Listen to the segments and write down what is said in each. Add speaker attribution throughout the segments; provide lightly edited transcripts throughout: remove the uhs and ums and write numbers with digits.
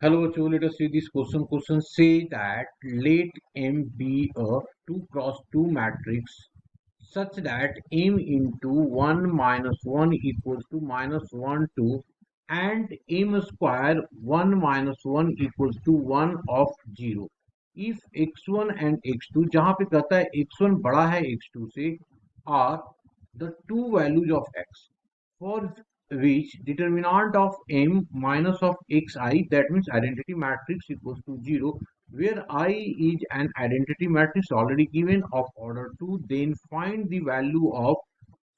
Speaker 1: Hello, so let us see this question. Question say that let M be a 2 cross 2 matrix such that M into 1 minus 1 equals to minus 1 2 and M square 1 minus 1 equals to 1 of 0. If x1 and x2 जहाँ पे कहता है x1 बड़ा है x2 से are the two values of x for which determinant of m minus of xi, that means identity matrix, equals to 0, where I is an identity matrix already given of order 2, then find the value of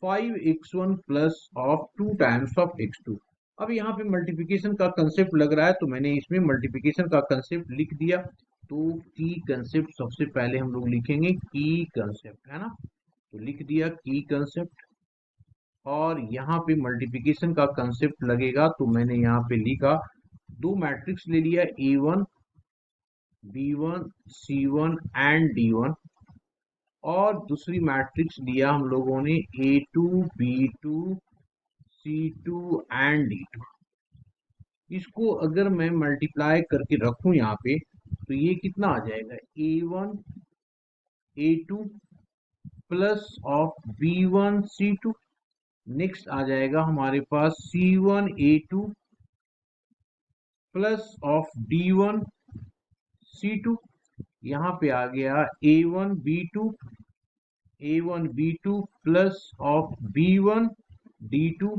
Speaker 1: 5x1 plus of 2 times of x2. अब यहाँ पे multiplication का concept लग रहा है तो मैंने इसमें मल्टीप्लिकेशन का कंसेप्ट लिख दिया। तो की कंसेप्ट सबसे पहले हम लोग लिखेंगे की कंसेप्ट, है ना। तो लिख दिया की कंसेप्ट और यहाँ पे मल्टीप्लिकेशन का कंसेप्ट लगेगा तो मैंने यहाँ पे लिखा दो मैट्रिक्स ले लिया A1 B1 C1 and D1 और दूसरी मैट्रिक्स लिया हम लोगों ने A2 B2 C2 and D2। इसको अगर मैं मल्टीप्लाई करके रखूं यहाँ पे तो ये कितना आ जाएगा A1 A2 plus of B1 C2। Next आ जाएगा हमारे पास C1 A2 plus of D1 C2। यहाँ पे आ गया A1 B2 plus of B1 D2।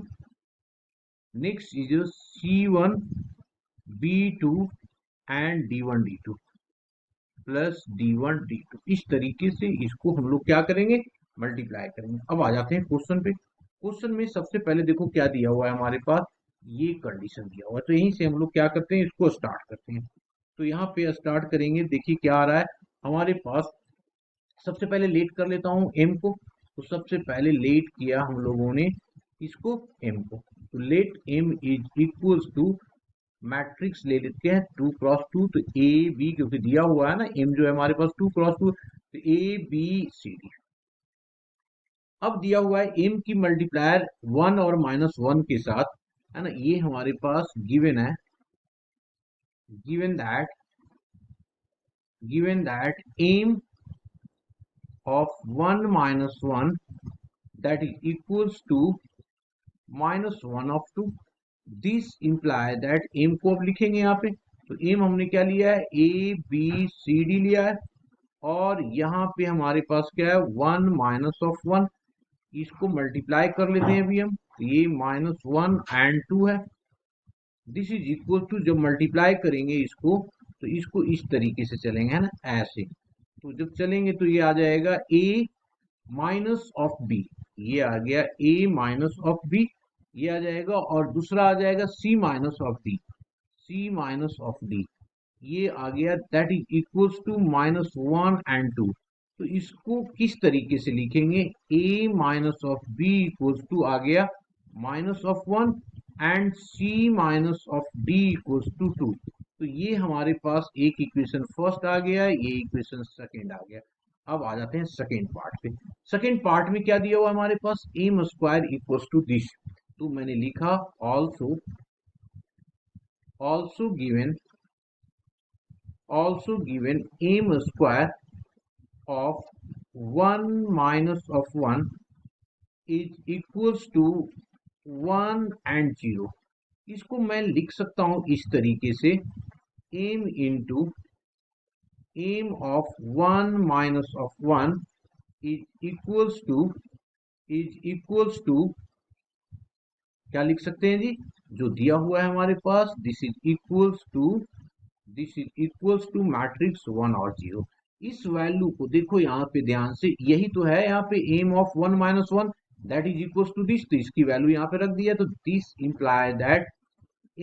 Speaker 1: Next is C1 B2 and D1 D2 plus D1 D2। इस तरीके से इसको हम लोग क्या करेंगे, मल्टीप्लाई करेंगे। अब आ जाते हैं क्वेश्चन पे। क्वेश्चन में सबसे पहले देखो क्या दिया हुआ है हमारे पास, ये कंडीशन दिया हुआ है। तो यहीं से हम लोग क्या करते हैं, इसको स्टार्ट करते हैं। तो यहाँ पे स्टार्ट करेंगे, देखिए क्या आ रहा है हमारे पास। सबसे पहले लेट कर लेता हूँ m को। तो सबसे पहले लेट किया हम लोगों ने इसको m को। तो let m is equals to matrix ले लेते हैं 2 क्रॉस 2। तो ए बी, क्योंकि दिया हुआ है ना m जो है हमारे पास 2 क्रॉस 2, तो ए बी सी डी। अब दिया हुआ है m की मल्टीप्लायर 1 और -1 के साथ, है ना। ये हमारे पास गिवन है, given that m of 1 minus 1 that is equals to minus 1 of 2। This imply that m को अब लिखेंगे यहाँ पे। तो m हमने क्या लिया है, a b c d लिया है और यहाँ पे हमारे पास क्या है 1 माइनस ऑफ 1। इसको मल्टीप्लाई कर लेते हैं अभी हम। तो ये -1 एंड 2 है। दिस इज इक्वल टू, जब मल्टीप्लाई करेंगे इसको तो इसको इस तरीके से चलेंगे, है ना, ऐसे। तो जब चलेंगे तो ये आ जाएगा a माइनस ऑफ b, ये आ गया a माइनस ऑफ b, ये आ जाएगा। और दूसरा आ जाएगा c minus of d, c minus of d, ये आ गया। That is equals to -1 and 2। तो इसको किस तरीके से लिखेंगे, a minus of b equals to आ गया -1 and c minus of d equals to 2। तो ये हमारे पास एक इक्वेशन फर्स्ट आ गया, ये इक्वेशन सेकंड आ गया। अब आ जाते हैं सेकंड पार्ट पे। सेकंड पार्ट में क्या दिया हुआ है हमारे पास, M square equals to this. तो मैंने लिखा also given m square of 1 minus of 1 is equals to 1 and 0। इसको मैं लिख सकता हूं इस तरीके से, m into m of 1 minus of 1 is equals to क्या लिख सकते हैं जी, जो दिया हुआ है हमारे पास, this is equals to matrix 1 और 0। इस वैल्यू को देखो यहाँ पे ध्यान से, यही तो है यहाँ पे m of 1 minus 1 that is equals to this. तो इसकी वैल्यू यहाँ पे रख दिया। तो this imply that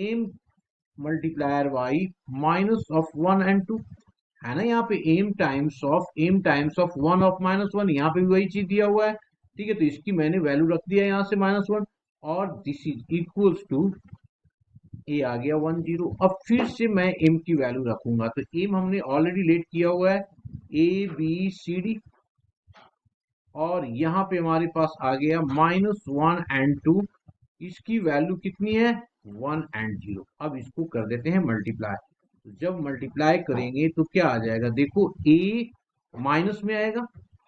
Speaker 1: m multiplier by minus of 1 and 2, है ना। यहाँ पे m टाइम्स ऑफ 1 ऑफ -1, यहाँ पे भी वही चीज दिया हुआ है, ठीक है। तो इसकी मैंने वैल्यू रख दिया यहाँ से -1 और दिस इज इक्वल्स टू, ए आ गया 1 0। अब फिर से मैं m की वैल्यू रखूंगा। तो m हमने ऑलरेडी लेट किया हुआ है a b c d और यहाँ पे हमारे पास आ गया -1 एंड 2। इसकी वैल्यू कितनी है, 1 एंड 0। अब इसको कर देते हैं मल्टीप्लाई। तो जब मल्टीप्लाई करेंगे तो क्या आ जाएगा, देखो a माइनस में आएगा,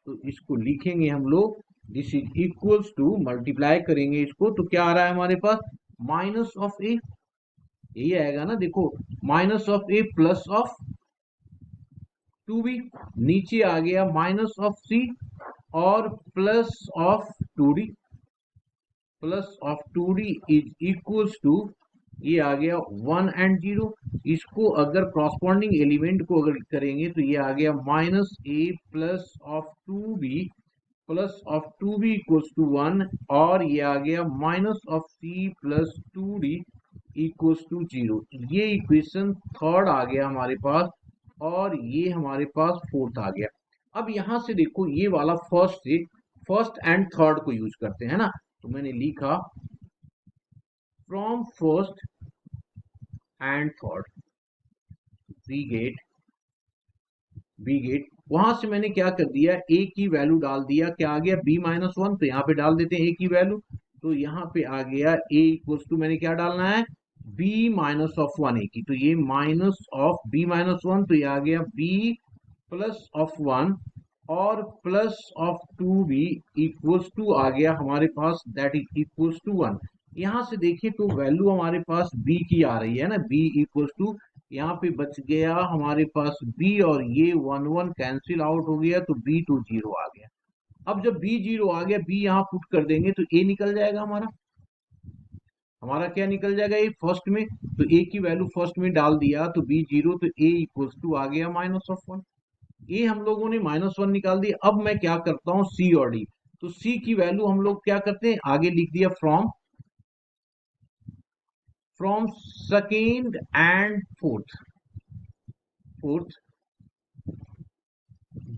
Speaker 1: तो इसको लिखेंगे हम लोग this is equals to, multiply करेंगे इसको तो क्या आ रहा है हमारे पास, माइनस ऑफ a, यही आएगा ना, देखो minus of a plus of 2b, नीचे आ गया माइनस ऑफ c और plus of 2d, plus of 2d is equals to, ये आ गया 1 एंड 0, इसको अगर कॉरस्पॉन्डिंग एलिमेंट को अगर करेंगे तो ये आ गया minus a plus of 2b plus of 2b equals to 1, और ये आ गया minus of c plus 2d equals to 0। ये इक्वेशन थर्ड आ गया हमारे पास, और ये हमारे पास फोर्थ आ गया। अब यहां से देखो ये वाला फर्स्ट से फर्स्ट एंड थर्ड को यूज करते हैं ना, तो मैंने लिखा from first and third we get, वहां से मैंने क्या कर दिया, a की वैल्यू डाल दिया, क्या आ गया b माइनस वन, तो यहाँ पे डाल देते हैं a की वैल्यू, तो यहाँ पे आ गया a इक्वल्स टू, मैंने क्या डालना है, b minus of one a की, तो ये minus of b minus one, तो ये आ गया b प्लस ऑफ वन और plus of 2b equals to आ गया हमारे पास, दैट इज इक्वल्स टू 1। यहां से देखिए तो वैल्यू हमारे पास b की आ रही है ना, b इक्वल्स टू, यहाँ पे बच गया हमारे पास b, और ये 1 1 कैंसिल आउट हो गया, तो b टू 0 आ गया। अब जब b 0 आ गया, b यहाँ पुट कर देंगे तो a निकल जाएगा हमारा, हमारा क्या निकल जाएगा, a फर्स्ट में, तो a की वैल्यू फर्स्ट में डाल दिया तो b 0, तो a इक्वल्स टू आ गया माइनस ऑफ वन, ये हम लोगों ने माइनस वन निकाल दिया। अब मैं क्या करता हूं, सी और डी, तो सी की वैल्यू हम लोग क्या करते हैं, आगे लिख दिया from second and fourth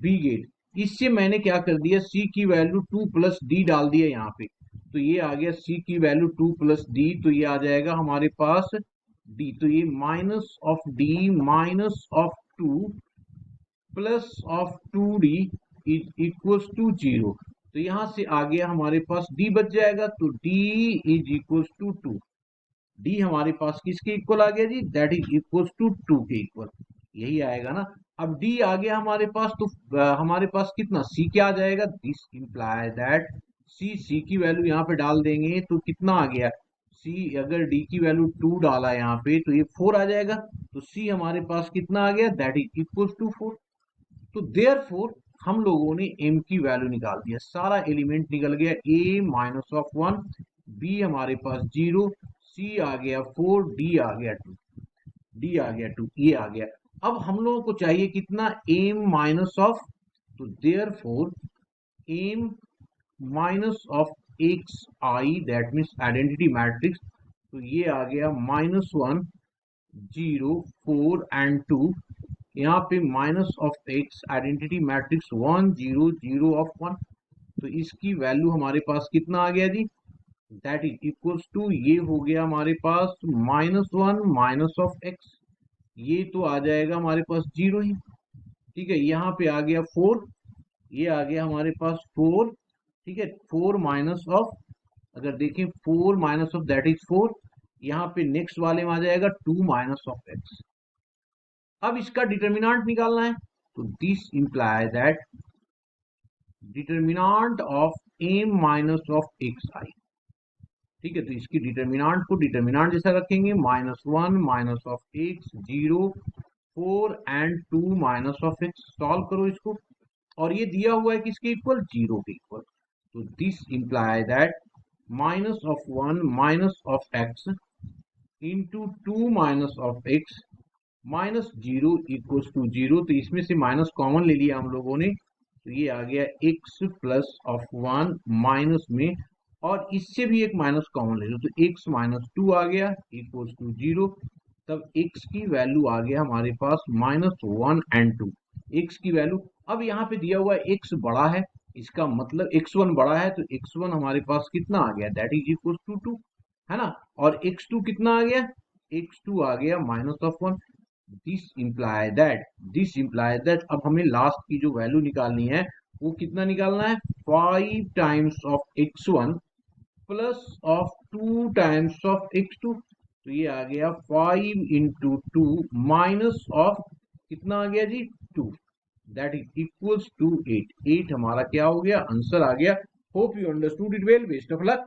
Speaker 1: we get, इससे मैंने क्या कर दिया, सी की वैल्यू 2 प्लस डी डाल दिया यहाँ पे, तो ये आ गया सी की वैल्यू 2 प्लस डी, तो ये आ जाएगा हमारे पास डी, तो ये minus of D minus of 2 plus of 2d is equals to 0, तो यहां से आ गया हमारे पास d बच जाएगा, तो d is equals to 2, d हमारे पास किसके इक्वल आ गया जी, दैट इज इक्वल्स टू 2 के इक्वल, यही आएगा ना। अब d आ गया हमारे पास, तो हमारे पास कितना c क्या आ जाएगा, दिस इंप्लाई दैट c की वैल्यू यहाँ पे डाल देंगे तो कितना आ गया, c अगर d की वैल्यू 2 डाला यहाँ पे तो ये 4 आ जाएगा, तो c हमारे पास कितना आ गया, दैट इज इक्वल्स टू 4। तो देयरफॉर हम लोगों ने m की वैल्यू निकाल दिया, सारा एलिमेंट निकल गया, a minus of one, b हमारे पास 0, c आ गया 4, d आ गया 2, ये आ गया। अब हम लोगों को चाहिए कितना, m माइनस ऑफ, तो therefore m minus of x I, that means identity matrix, तो ये आ गया माइनस वन 0 4 एंड 2, यहाँ पे minus of x identity matrix 1 0 0 of 1, तो इसकी वैल्यू हमारे पास कितना आ गया जी, दैट इज इक्वल्स टू, ये हो गया हमारे पास minus one minus of x, ये तो आ जाएगा हमारे पास 0 ही, ठीक है, यहाँ पे आ गया 4, ये आ गया हमारे पास 4, ठीक है, 4 माइनस ऑफ, अगर देखें 4 माइनस ऑफ दैट इज 4, यहाँ पे नेक्स्ट वाले में आ जाएगा 2 माइनस ऑफ एक्स। अब इसका डिटर्मिनांट निकालना है, तो this imply that determinant of m minus of x I, ठीक है, तो इसकी डिटर्मिनांट को डिटर्मिनांट जैसा रखेंगे, minus one minus of x 0 4 and 2 minus of x, solve करो इसको, और ये दिया हुआ है किसके इक्वल, 0 के इक्वल, तो this imply that minus of one minus of X into 2 minus of X minus 0 equals to 0, तो इसमें से माइनस कॉमन ले लिया हम लोगों ने, तो ये आ गया x प्लस ऑफ 1 माइनस में, और इससे भी एक माइनस कॉमन ले लो, तो x माइनस 2 आ गया इक्वल्स टू 0, तब x की वैल्यू आ गया हमारे पास माइनस 1 एंड 2, x की वैल्यू, अब यहाँ पे दिया हुआ है x बड़ा है, इसका मतलब x1 बड़ा है, तो x1 हमारे पास कितना आ गया, दैट इज इक्वल्स टू 2, है ना, और x2 कितना आ गया, x2 आ गया minus of 1, this imply that अब हमें लास्ट की जो वैल्यू निकालनी है वो कितना निकालना है, 5 times of x1 plus of 2 times of x2, तो ये आ गया 5 इंटू 2 माइनस ऑफ कितना आ गया जी 2, दैट इज इक्वल्स टू 8। 8 हमारा क्या हो गया, आंसर आ गया। Hope you understood it well, best of luck.